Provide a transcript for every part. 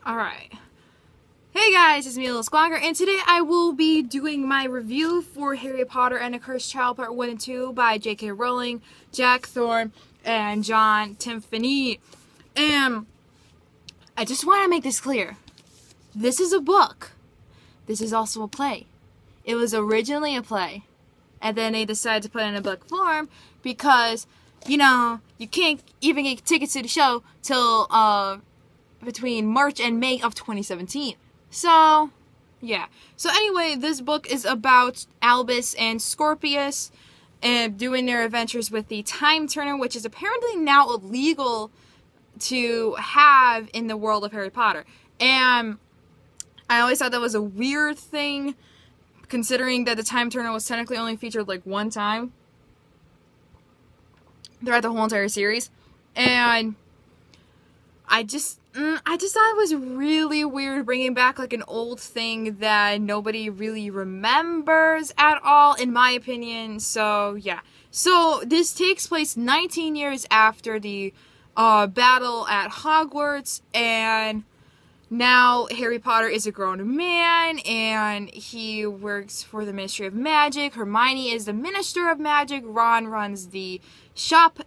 Alright. Hey guys, it's me, Little Squonker, and today I will be doing my review for Harry Potter and the Cursed Child Part 1 and 2 by J.K. Rowling, Jack Thorne, and John Timpany. And I just want to make this clear. This is a book. This is also a play. It was originally a play, and then they decided to put it in a book form because, you know, you can't even get tickets to the show till, between March and May of 2017. So, yeah. So anyway, this book is about Albus and Scorpius and doing their adventures with the Time Turner, which is apparently now illegal to have in the world of Harry Potter. And I always thought that was a weird thing, considering that the Time Turner was technically only featured like one time throughout the whole entire series. And I just thought it was really weird bringing back like an old thing that nobody really remembers at all, in my opinion. So yeah. So this takes place 19 years after the battle at Hogwarts, and now Harry Potter is a grown man and he works for the Ministry of Magic. Hermione is the Minister of Magic. Ron runs the shop,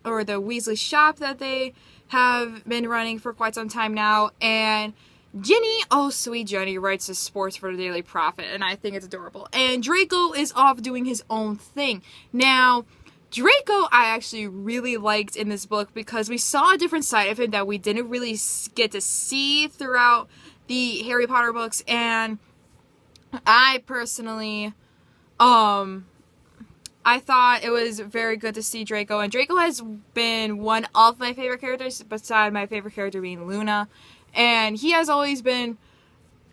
or the Weasley shop that they have been running for quite some time now, and Ginny, oh sweet Jenny, writes the sports for the Daily Prophet, and I think it's adorable. And Draco is off doing his own thing. Now, Draco I actually really liked in this book because we saw a different side of him that we didn't really get to see throughout the Harry Potter books, and I personally, I thought it was very good to see Draco, and Draco has been one of my favorite characters, beside my favorite character being Luna, and he has always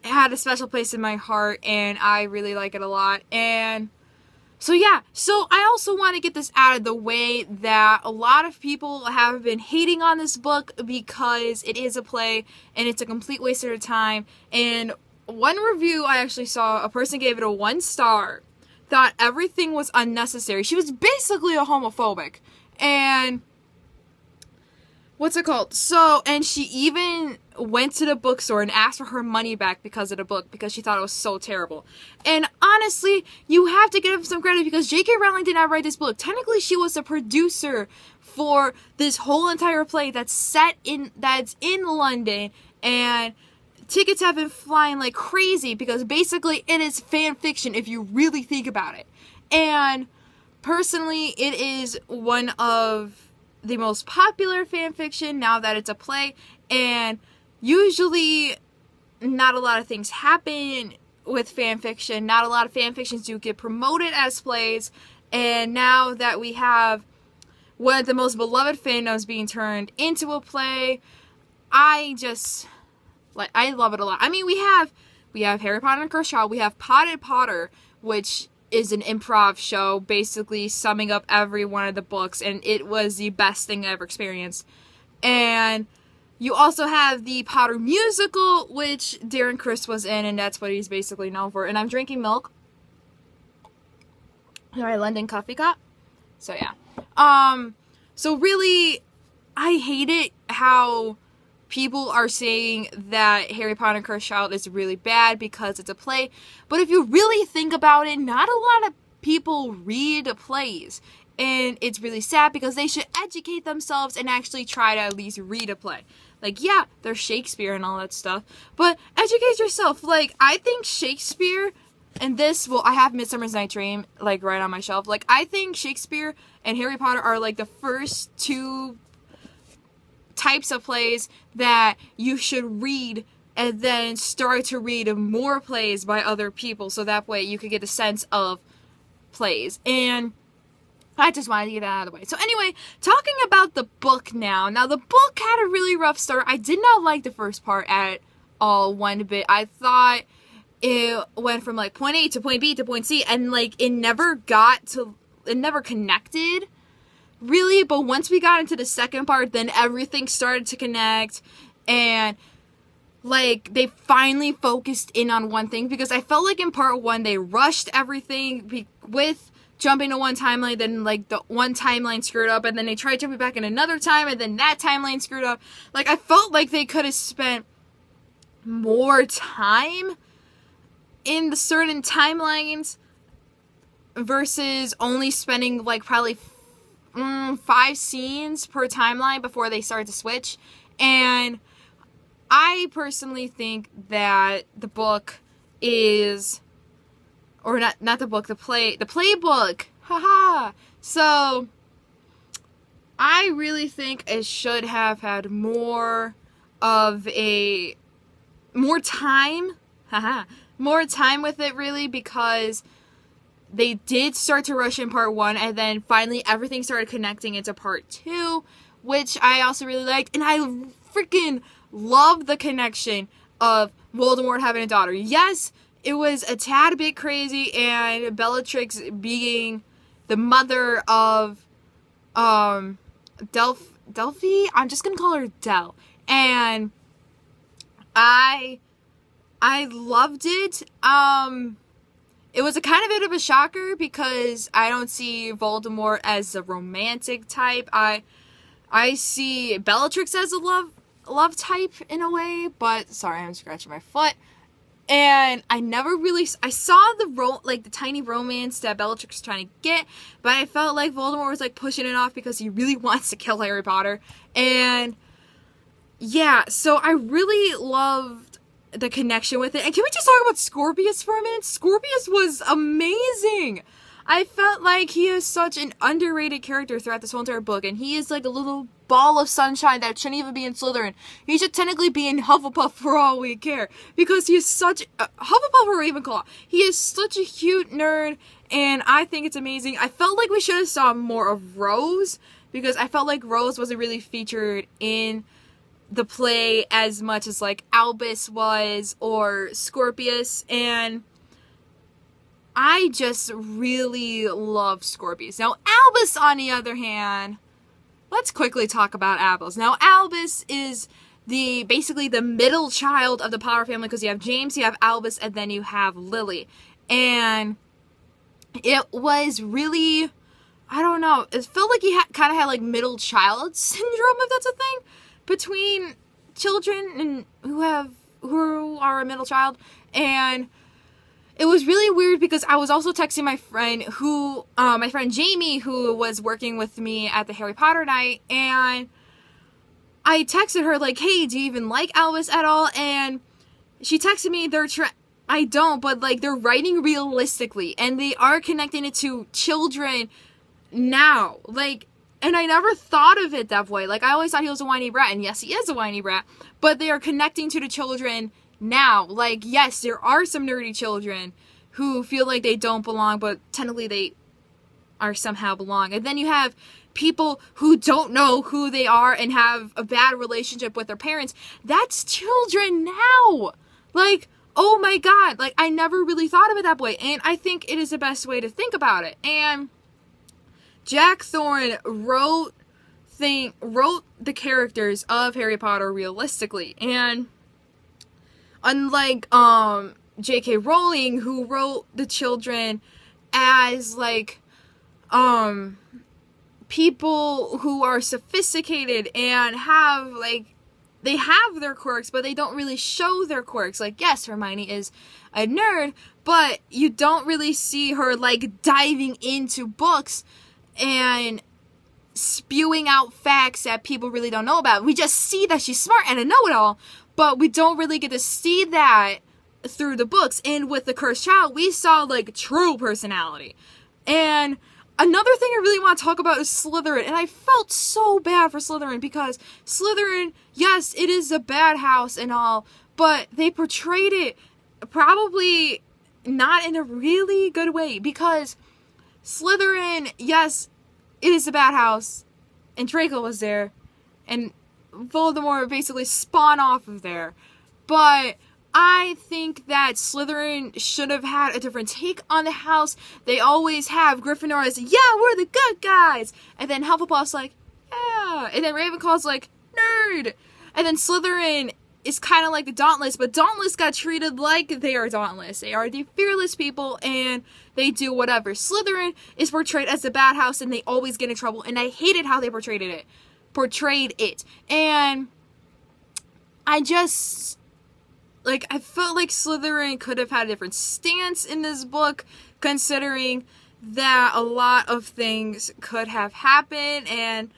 had a special place in my heart, and I really like it a lot. And so yeah, so I also want to get this out of the way that a lot of people have been hating on this book because it is a play, and it's a complete waste of their time. And one review I actually saw, a person gave it a 1 star, thought everything was unnecessary. She was basically a homophobic. And what's it called? So, and she even went to the bookstore and asked for her money back because of the book, because she thought it was so terrible. And honestly, you have to give some credit because J.K. Rowling did not write this book. Technically, she was the producer for this whole entire play that's in London, and tickets have been flying like crazy because basically it is fan fiction if you really think about it. And personally, it is one of the most popular fan fiction now that it's a play, and usually not a lot of things happen with fan fiction. Not a lot of fan fictions do get promoted as plays, and now that we have one of the most beloved fandoms being turned into a play, I love it a lot. I mean, we have Harry Potter and the Cursed Child, we have Potted Potter, which is an improv show basically summing up every one of the books, and it was the best thing I ever experienced. And you also have the Potter musical, which Darren Criss was in, and that's what he's basically known for. And I'm drinking milk. Sorry, London Coffee Cup. So yeah. So really, I hate it how people are saying that Harry Potter and Cursed Child is really bad because it's a play. But if you really think about it, not a lot of people read plays. And it's really sad because they should educate themselves and actually try to at least read a play. Like, yeah, there's Shakespeare and all that stuff, but educate yourself. Like, I think Shakespeare and this, well, I have Midsummer's Night Dream, like, right on my shelf. Like, I think Shakespeare and Harry Potter are, like, the first two types of plays that you should read and then start to read more plays by other people, so that way you could get a sense of plays. And I just wanted to get that out of the way. So anyway, talking about the book now. Now, the book had a really rough start. I did not like the first part at all one bit. I thought it went from like point A to point B to point C, and like it never connected really. But once we got into the second part, then everything started to connect, and like they finally focused in on one thing, because I felt like in part one they rushed everything with jumping to one timeline, then like the one timeline screwed up, and then they tried jumping back in another time, and then that timeline screwed up. Like, I felt like they could have spent more time in the certain timelines versus only spending like probably 5 scenes per timeline before they start to switch. And I personally think that the book is, or not the book, the playbook, haha. So I really think it should have had more time, haha, more time with it, really, because they did start to rush in part 1, and then finally everything started connecting into part 2, which I also really liked. And I freaking love the connection of Voldemort having a daughter. Yes, it was a tad bit crazy, and Bellatrix being the mother of Delphi. I'm just gonna call her Del. And I loved it. It was a kind of bit of a shocker because I don't see Voldemort as a romantic type. I see Bellatrix as a love type in a way, but sorry, I'm scratching my foot. And I saw the tiny romance that Bellatrix was trying to get, but I felt like Voldemort was like pushing it off because he really wants to kill Harry Potter. And yeah, so I really loved the connection with it. And can we just talk about Scorpius for a minute? Scorpius was amazing. I felt like he is such an underrated character throughout this whole entire book, and he is like a little ball of sunshine that shouldn't even be in Slytherin. He should technically be in Hufflepuff for all we care, because he is such Hufflepuff or Ravenclaw. He is such a cute nerd, and I think it's amazing. I felt like we should have saw more of Rose, because I felt like Rose wasn't really featured in the play as much as like Albus was or Scorpius, and I just really love Scorpius. Now, Albus, on the other hand, let's quickly talk about Albus. Now, Albus is basically the middle child of the Potter family, because you have James, you have Albus, and then you have Lily. And it was really, I don't know, it felt like he kind of had like middle child syndrome, if that's a thing, between children who are a middle child. And it was really weird because I was also texting my friend my friend Jamie, who was working with me at the Harry Potter night, and I texted her like, hey, do you even like Albus at all? And she texted me, I don't, but like they're writing realistically, and they are connecting it to children now. Like, and I never thought of it that way. Like, I always thought he was a whiny brat, and yes, he is a whiny brat, but they are connecting to the children now. Like, yes, there are some nerdy children who feel like they don't belong, but technically they are somehow belong. And then you have people who don't know who they are and have a bad relationship with their parents. That's children now. Like, oh my god. Like, I never really thought of it that way. And I think it is the best way to think about it. And Jack Thorne wrote the characters of Harry Potter realistically. And unlike J.K. Rowling, who wrote the children as like people who are sophisticated and have like, they have their quirks, but they don't really show their quirks. Like, yes, Hermione is a nerd, but you don't really see her like diving into books and spewing out facts that people really don't know about. We just see that she's smart and a know-it-all, but we don't really get to see that through the books. And with The Cursed Child, we saw like true personality. And another thing I really want to talk about is Slytherin. And I felt so bad for Slytherin, because Slytherin, yes, it is a bad house and all, but they portrayed it probably not in a really good way, because Slytherin, yes, it is a bad house, and Draco was there, and Voldemort basically spawned off of there, but I think that Slytherin should have had a different take on the house. They always have Gryffindor as, yeah, we're the good guys, and then Hufflepuff's like, yeah, and then Ravenclaw's like, nerd, and then Slytherin is kind of like the Dauntless, but Dauntless got treated like they are Dauntless. They are the fearless people, and they do whatever. Slytherin is portrayed as the bad house, and they always get in trouble, and I hated how they portrayed it. And I just, like, I felt like Slytherin could have had a different stance in this book, considering that a lot of things could have happened. And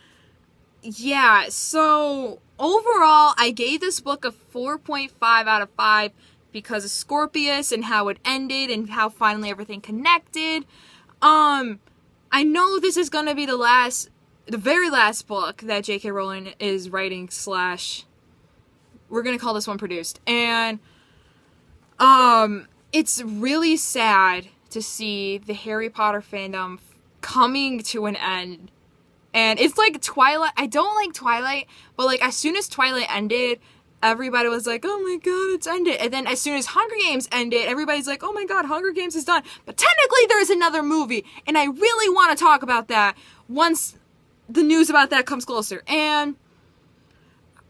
yeah, so overall, I gave this book a 4.5 out of 5 because of Scorpius and how it ended and how finally everything connected. I know this is gonna be the very last book that J.K. Rowling is writing / we're gonna call this one produced. And it's really sad to see the Harry Potter fandom coming to an end. And it's like Twilight. I don't like Twilight, but like as soon as Twilight ended, everybody was like, oh my god, it's ended. And then as soon as Hunger Games ended, everybody's like, oh my god, Hunger Games is done. But technically there's another movie, and I really want to talk about that once the news about that comes closer. And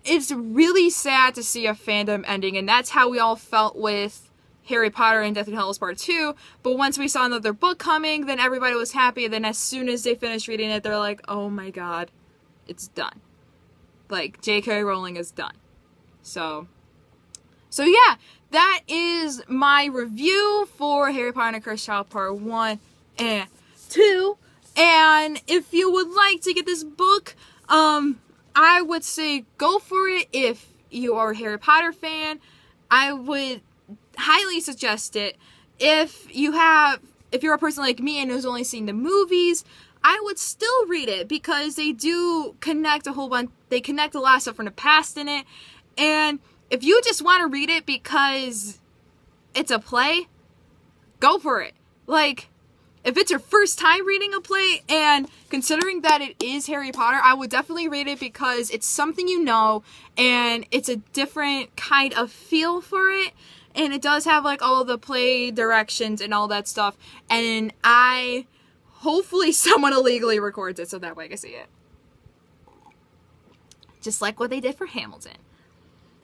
it's really sad to see a fandom ending, and that's how we all felt with Harry Potter and Deathly Hallows Part 2, but once we saw another book coming, then everybody was happy, and then as soon as they finished reading it, they're like, oh my god, it's done. Like, J.K. Rowling is done. So yeah, that is my review for Harry Potter and the Cursed Child Part 1 and 2, and if you would like to get this book, I would say go for it if you are a Harry Potter fan. I would highly suggest it. If you're a person like me and who's only seen the movies, I would still read it because they do connect a whole bunch. They connect a lot of stuff from the past in it. And if you just want to read it because it's a play, go for it. Like, if it's your first time reading a play, and considering that it is Harry Potter, I would definitely read it because it's something you know, and it's a different kind of feel for it. And it does have, like, all the play directions and all that stuff. And hopefully someone illegally records it so that way I can see it. Just like what they did for Hamilton.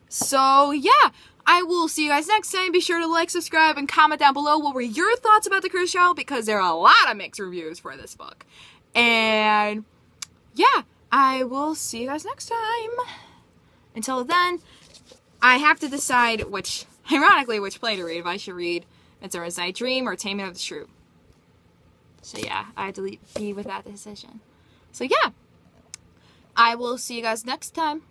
So, yeah. I will see you guys next time. Be sure to like, subscribe, and comment down below what were your thoughts about The Cursed Child, because there are a lot of mixed reviews for this book. And, yeah. I will see you guys next time. Until then, I have to decide ironically, which play to read. If I should read Midsummer's Night Dream or Taming of the Shrew. So yeah, I had to be with that decision. So yeah, I will see you guys next time.